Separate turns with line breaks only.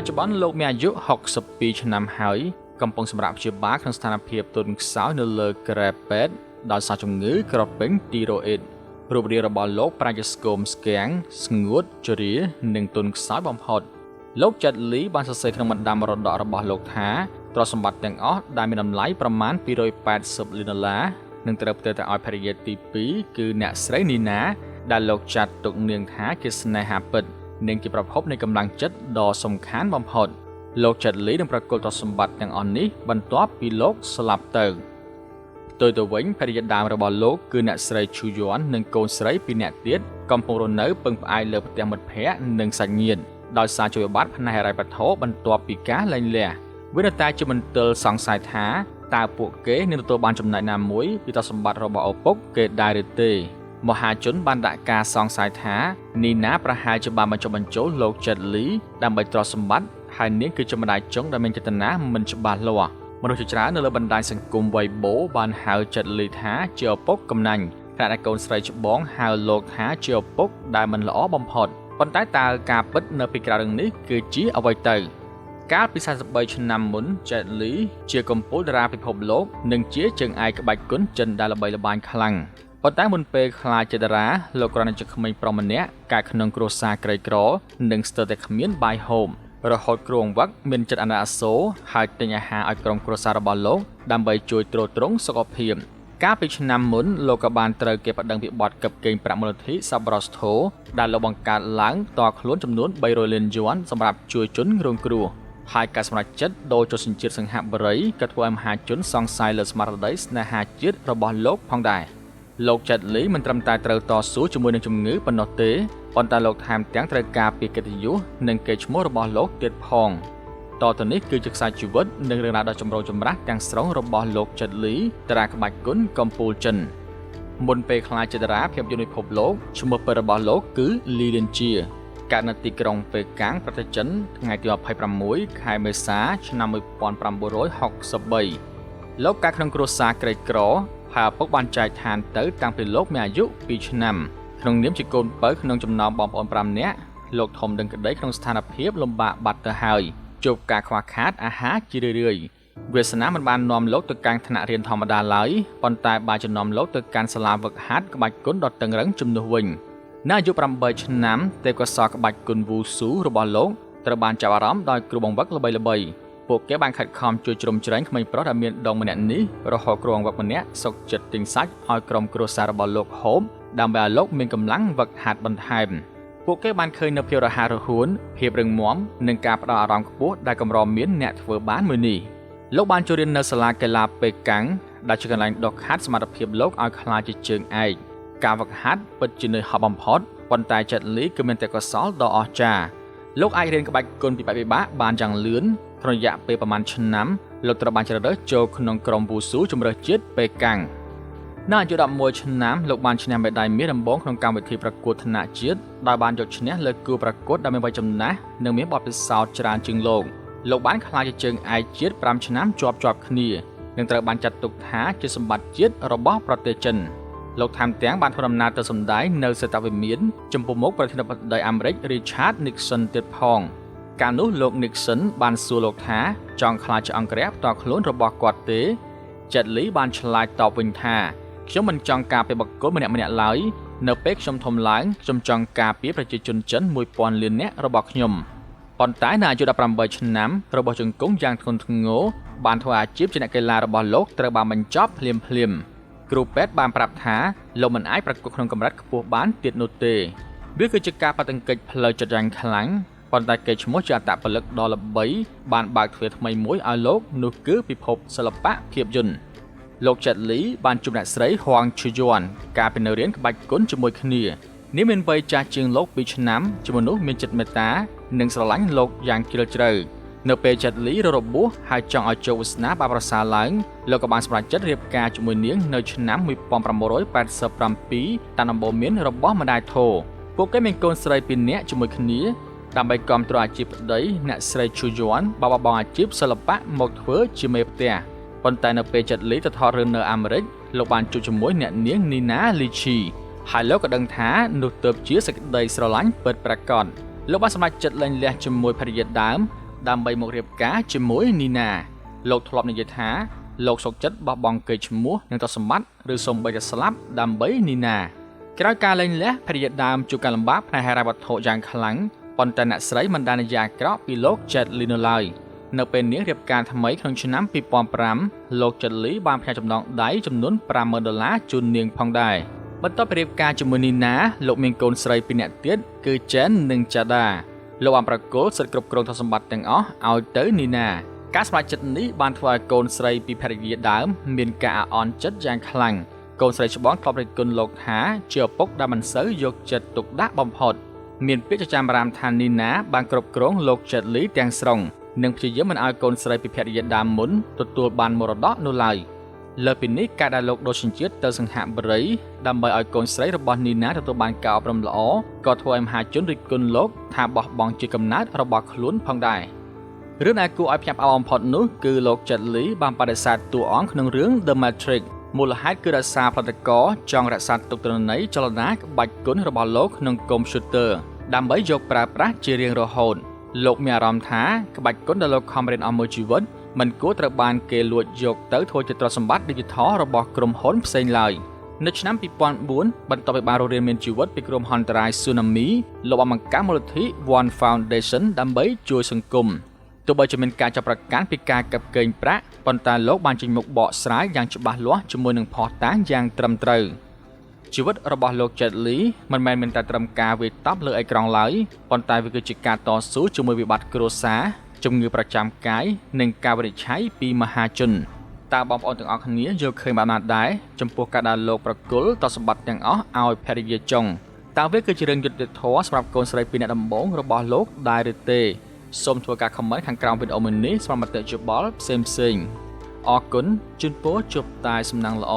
ปัจจุบันโลกมีอายุ60 ปีឆ្នាំហើយកំពុងសម្រាប់ព្យាបាលក្នុងស្ថានភាពទន់ខ្សោយនៅលើក្រែពេទ្យដោយសារជំងឺក្រពេញទីរ៉ូអ៊ីតរូបរាងរបស់លោកប្រាជ្ញាស្គមស្គាំងស្ងួតជរានិងទន់ខ្សោយបំផុតលោកចែតលីបានសរសេរក្នុងបណ្ដាមរតករបស់លោកថាទ្រព្យសម្បត្តិទាំងអស់ដែលមានតម្លៃប្រមាណ$280 លាននឹងត្រូវផ្ទេរទៅឲ្យភរិយាទី2គឺអ្នកស្រីនីណាដែលលោកចាត់ទុកនាងថាជាស្នេហាពិតនិងជាប្រភពនៃកម្លាំងចិត្តដ៏សំខាន់បំផុតលោកចែតលីនឹងប្រគល់ទ្រព្យសម្បត្តិទាំងអស់នេះបន្ទាប់ពីលោកស្លាប់ទៅទៅវិញភរិយាដើមរបស់លោកគឺអ្នកស្រីឈូយ័ននិងកូនស្រីពីរនាក់ទៀតកំពុងរស់នៅពឹងផ្អែកលើផ្ទះមិត្តភ័ក្តិនិងសាច់ញាតិដោយសារជួយបាត់ផ្នែកហិរញ្ញវត្ថុបន្ទាប់ពីការលែងលះវានៅតែជាមន្ទិលសង្ស័យថាតើពួកគេនឹងទទួលបានចំណែកណាមួយពីទ្រព្យសម្បត្តិរបស់ឪពុកគេដែរឬទេមហាជនបានដាក់ការសង្ស័យថានីណាប្រហែលជាបានបញ្ចុះបញ្ចូលលោកចែតលីដើម្បីទ្រព្យសម្បត្តិហើយនាងគឺជាម្ដាយចុងដែលមានចេតនាមិនច្បាស់លាស់មនុស្សជាច្រើននៅលើបណ្ដាញសង្គមវៃបូបានហៅចែតលីថាជាឪពុកកំណាញ់ខណៈដែលកូនស្រីច្បងហៅលោកថាជាឪពុកដែលមិនល្អបំផុតប៉ុន្តែតើការពិតនៅពីក្រៅរឿងនេះគឺជាអ្វីទៅកាលពី43ឆ្នាំមុនចែតលីជាកំពូលតារាពិភពលោកនិងជាជើងឯកក្បាច់គុនចិនដែលល្បីល្បាញខ្លាំងប៉ុន្តែមុនពេលខ្លាចជាតារាលោកគ្រាន់តែជាក្មេងប្រុសម្នាក់កើតក្នុងគ្រួសារក្រីក្រនិងស្ទើរតែគ្មានបាយហូបរហូតគ្រួងវឹកមានចិត្តអាណិតអាសូរហើយទិញអាហារឲ្យក្រុមគ្រួសាររបស់លោកដើម្បីជួយទ្រទ្រង់សុខភាពកាលពីឆ្នាំមុនលោកក៏បានត្រូវគេប្តឹងពីបទកាប់កេងប្រាក់មូលនិធិ Sabrosco ដែលលោកបង្កើតឡើងតខ្លួនចំនួន$300 លានសម្រាប់ជួយជនរងគ្រោះហើយការសម្រេចចិត្តដូរចូលសញ្ជាតិសង្ហបុរីក៏ធ្វើឲ្យមហាជនសង្ស័យលើស្មារតីស្នេហាជាតិរបស់លោកផងដែរលោកចែតលីមិនត្រឹមតែត្រូវតស៊ូជាមួយនឹងជំងឺប៉ុណ្ណោះទេប៉ុន្តែលោកថែមទាំងត្រូវការពីកិត្តិយសនិងកេរ្តិ៍ឈ្មោះរបស់លោកទៀតផងតទៅនេះគឺជាខ្សែជីវិតនិងរឿងរ៉ាវដ៏ចម្រូងចម្រាសទាំងស្រុងរបស់លោកចែតលីតារាក្បាច់គុនកំពូលចិនមុនពេលខ្លាចជាតារាភាពយន្តពិភពលោកឈ្មោះពិតរបស់លោកគឺលីលៀនជាកើតនៅទីក្រុងប៉េកាំងប្រទេសចិនថ្ងៃទី26ខែមេសាឆ្នាំ1963លោកកើតក្នុងគ្រួសារក្រីក្រហើយឪពុកបានចែកឋានទៅតាំងពីលោកមានអាយុ2ឆ្នាំក្នុងនាមជាកូនពៅក្នុងចំណោមបងប្អូន5នាក់លោកធំដឹងក្តីក្នុងស្ថានភាពលំបាកបាត់ទៅហើយជួបការខ្វះខាតអាហារជារឿយៗវាសនាមិនបាននាំលោកទៅកាន់ថ្នាក់រៀនធម្មតាឡើយប៉ុន្តែបានជំនុំលោកទៅកាន់សាលាហ្វឹកហាត់ក្បាច់គុនដ៏តឹងរ៉ឹងជំនួសវិញនៅអាយុ8ឆ្នាំទេពកោសល្យក្បាច់គុនវ៉ូស៊ូរបស់លោកត្រូវបានចាប់អារម្មណ៍ដោយគ្រូបង្វឹកល្បីៗពួកគេបានខិតខំជួយជ្រោមជ្រែងក្មេងប្រុសដែលមានដងម្នាក់នេះរហូតគ្រូបង្វឹកម្នាក់សុខចិត្តទិញសាច់ឲ្យក្រុមគ្រួសាររបស់លោកហូបដើម្បីឲ្យលោកមានកម្លាំងវឹកហាត់បន្ថែមពួកគេបានឃើញនូវភាពរហ័សរហួនភាពរឹងមាំនិងការផ្ដល់អារម្មណ៍ខ្ពស់ដែលកម្រមានអ្នកធ្វើបានមួយនេះលោកបានចូលរៀននៅសាលាកីឡាប៉េកាំងដែលជាកន្លែងដុសខាត់សមត្ថភាពលោកឲ្យក្លាយជាជើងឯកការវឹកហាត់ពិតជានៅហប់បំផុតប៉ុន្តែចែតលីគឺមានទេពកោសល្យដ៏អស្ចារ្យលោកអាចរៀនក្បាច់គុនពិបាកបានយ៉ាងលឿនក្នុងរយៈពេលប្រហែលឆ្នាំលោកត្រូវបានជ្រើសរើសចូលក្នុងក្រុមវ៉ូស៊ូជម្រើសជាតិប៉េកាំងនៅអាយុ11ឆ្នាំលោកបានឈ្នះមេដាយមាសដំបូងក្នុងកម្មវិធីប្រកួតថ្នាក់ជាតិដោយបានយកឈ្នះលើគូប្រកួតដែលមានវ័យចំណាស់និងមានបទពិសោធន៍ច្រើនជាងលោកបានក្លាយជាជើងឯកជាតិ5ឆ្នាំជាប់គ្នានិងត្រូវបានចាត់ទុកថាជាសម្បត្តិជាតិរបស់ប្រទេសចិនលោកថែមទាំងបានធ្វើដំណើរទៅសម្ដែងនៅសេតវិមានចំពោះមុខប្រធានាធិបតីអាមេរិក Richard Nixon ទៀតផងកាលនោះលោក Nixon បានសួរលោកថាចង់ក្លាយជាអង្គរៈផ្ទាល់ខ្លួនរបស់គាត់ទេចែតលីបានឆ្លើយតបវិញថាខ្ញុំមិនចង់ការពារបុគ្គលម្នាក់ឡើយនៅពេលខ្ញុំធំឡើងខ្ញុំចង់ការពារប្រជាជនចិន1000 លាននាក់របស់ខ្ញុំប៉ុន្តែនៅអាយុ18ឆ្នាំរបស់ជង្គង់យ៉ាងធ្ងន់ធ្ងរបានធ្វើអាជីពជាអ្នកកីឡារបស់លោកត្រូវបានបញ្ចប់ភ្លាមគ្រូពេទ្យបានប្រាប់ថាលោកមិនអាចប្រកួតក្នុងកម្រិតខ្ពស់បានទៀតនោះទេវាគឺជាការប៉ះទង្គិចផ្លូវចិត្តយ៉ាងខ្លាំងប៉ុន្តែកេរ្តិ៍ឈ្មោះជាអត្តពលិកដ៏ល្បីបានបើកទ្វារថ្មីមួយឲ្យលោកនោះគឺពិភពសិល្បៈភាពយន្តលោកចែតលីបានជួបអ្នកស្រីហួងឈូយ័នកាលពីនៅរៀនក្បាច់គុនជាមួយគ្នានាងមានវ័យចាស់ជាងលោក2ឆ្នាំជាមនុស្សមានចិត្តមេត្តានិងស្រឡាញ់លោកយ៉ាងជ្រាលជ្រៅនៅពេលចែតលីរបួសហើយចង់ឲ្យជោគវាសនាបានប្រសើរឡើងលោកក៏បានសម្រេចចិត្តរៀបការជាមួយនាងនៅឆ្នាំ1987តាមដំបូន្មានរបស់ម្ដាយធរពួកគេមានកូនស្រី2នាក់ជាមួយគ្នាដើម្បីគាំទ្រអាជីពប្តីអ្នកស្រីឈូយ័នបានបបង់អាជីពសិល្បៈមកធ្វើជាមេផ្ទះប៉ុន្តែនៅពេលចែតលីទៅថតរឿងនៅអាមេរិកលោកបានជួបជាមួយអ្នកនាងនីណាលីឈីហើយលោកក៏ដឹងថានោះទើបជាសេចក្តីស្រឡាញ់ពិតប្រាកដលោកបានសម្រេចចិត្តលែងលះជាមួយភរិយាដើម ដើម្បីមករៀបការជាមួយនីណាលោកធ្លាប់និយាយថាលោកសុកចិត្តបោះបង់កេរ្តិ៍ឈ្មោះនិងទ្រព្យសម្បត្តិឬសូម្បីតែស្លាប់ដើម្បីនីណាក្រោយការលែងលះភរិយាដើមជួបការលំបាកផ្នែកហិរញ្ញវត្ថុយ៉ាងខ្លាំងប៉ុន្តែអ្នកស្រីមិនដែលនិយាយអាក្រក់ពីលោក Jet Li នៅឡើយនៅពេលនាងរៀបការថ្មីក្នុងឆ្នាំ2005លោក Jet Li បានផ្ញើចំណងដៃចំនួន$50,000ជូននាងផងដែរបន្ទាប់ពីរៀបការជាមួយនីណាលោកមានកូនស្រីពីរនាក់ទៀតគឺ Jen និង Jada លោកបានប្រគល់សិទ្ធិគ្រប់គ្រងទ្រព្យសម្បត្តិទាំងអស់ឲ្យទៅនីណាការសម្រេចចិត្តនេះបានធ្វើឲ្យកូនស្រីពីភរិយាដើមមានការអាក់អន់ចិត្តយ៉ាងខ្លាំងកូនស្រីច្បងធ្លាប់រិះគន់លោកថាជាឪពុកដែលមិនសូវយកចិត្តទុកដាក់បំផុតមានពាក្យចចាមអារ៉ាមថានីណាបានគ្រប់គ្រងលោក Jet Li ទាំងស្រុងនិងព្យាយាមមិនឲ្យកូនស្រីពីភរិយាដើមមុនទទួលបានមរតកនោះឡើយលើពីនេះការដែលលោកដូរសញ្ជាតិទៅសង្ហបុរីដើម្បីឲ្យកូនស្រីរបស់នីណាទទួលបានការអប់រំល្អក៏ធ្វើឲ្យមហាជនរិះគន់លោកថាបោះបង់ជាកំណើតរបស់ខ្លួនផងដែររឿងដែលគួរឲ្យភ្ញាក់ផ្អើលបំផុតនោះគឺលោក Jet Li បានបដិសេធតួអង្គក្នុងរឿង The Matrix មូលហេតុគឺដោយសារផលិតករចង់រក្សាទុកទិន្នន័យចលនាក្បាច់គុណរបស់លោកក្នុងកុំព្យូទ័រដើម្បីយកប្រើប្រាស់ជារៀងរហូតលោកមានអារម្មណ៍ថាក្បាច់គុណដែលលោកខំរៀនអស់មួយជីវិតមិនគួរត្រូវបានគេលួចយកទៅធ្វើជាទ្រព្យសម្បត្តិឌីជីថលរបស់ក្រុមហ៊ុនផ្សេងឡើយនៅឆ្នាំ2004បន្ទាប់ពីបានរស់រានមានជីវិតពីគ្រោះមហន្តរាយ Tsunami លោកបានបង្កើតមូលនិធិ One Foundation ដើម្បីជួយសង្គមទោះបីជាមានការចាប់ប្រកាន់ពីការកាប់កេងប្រាក់ប៉ុន្តែលោកបានចេញមុខបកស្រាយយ៉ាងច្បាស់លាស់ជាមួយនឹងភស្តុតាងយ៉ាងត្រឹមត្រូវជីវិតរបស់លោក Jet Li មិនមែនមានតែត្រឹមការវាយតប់លើអេក្រង់ឡើយប៉ុន្តែវាគឺជាការតស៊ូជាមួយវិបត្តិគ្រួសារជំងឺប្រចាំកាយនិងការវិនិច្ឆ័យពីមហាជនតើបងប្អូនទាំងអស់គ្នាយល់ឃើញបានណាដែរចំពោះការដែលលោកប្រគល់ទ្រព្យសម្បត្តិទាំងអស់ឲ្យភរិយាចុងតើវាគឺជារឿងយុត្តិធម៌សម្រាប់កូនស្រីពីរនាក់ដំបូងរបស់លោកដែរឬទេសូមធ្វើការខមមិនខាងក្រោមវីដេអូនេះសម្រាប់មតិយោបល់ផ្សេងៗអរគុណជូនពរជួបតែសំណាងល្អ